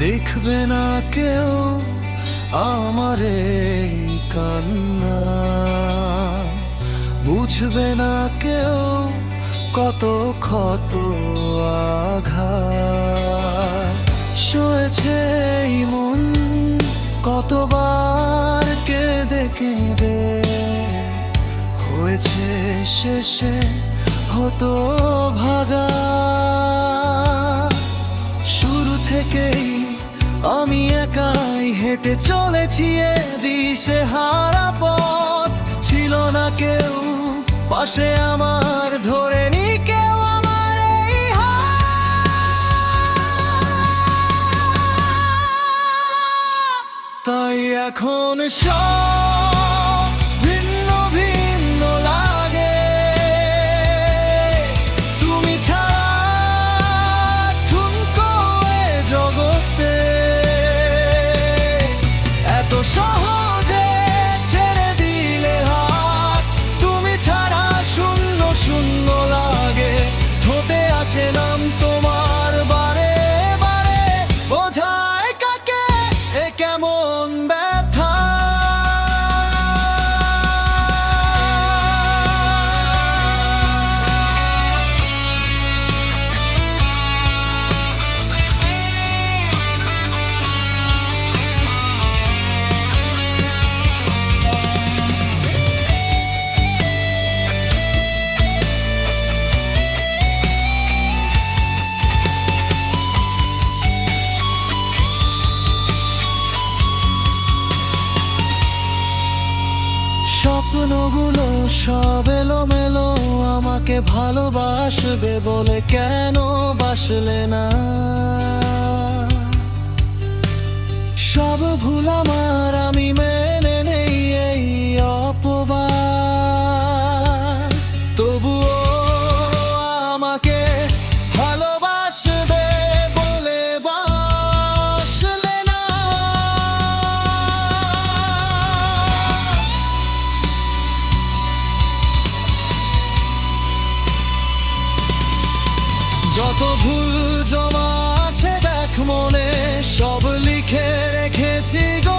দেখবে না কেউ আমার এই কান্না, বুঝবে না কেউ কত ক্ষত আঘাত সয়েছে এই মন কতবার কেঁদে কেঁদে, হয়েছে শেষে হতো ভাগা। শুরু থেকেই আমি একাই হেঁটে চলেছি এ দিশে হারা পথ, ছিল না কেউ পাশে আমার, ধরেনি কেউ আমার এই হাত। তাই এখন সব ভিন্ন ভিন্ন লাগে, তুমি ছাড়া ঠুনকো এ জগতে, এত সহজে ছেড়ে দিলে হাত। তুমি ছাড়া শূন্য শূন্য লাগে, ঠোঁটে আসে নাম তোমার বারে বারে, বোঝায় কাকে এ কেমন ব্যথা। স্বপ্নগুলো সব এলোমেলো, আমাকে ভালোবাসবে বলে কেন বাসলে না। সব ভুল আমার, আমি মেনে নেই এই অপবাদ, তবুও আমাকে ভালোবাসবে বলে বাসলে না। যত ভুল জমা আছে দেখ মনে, সব লিখে রেখেছি গো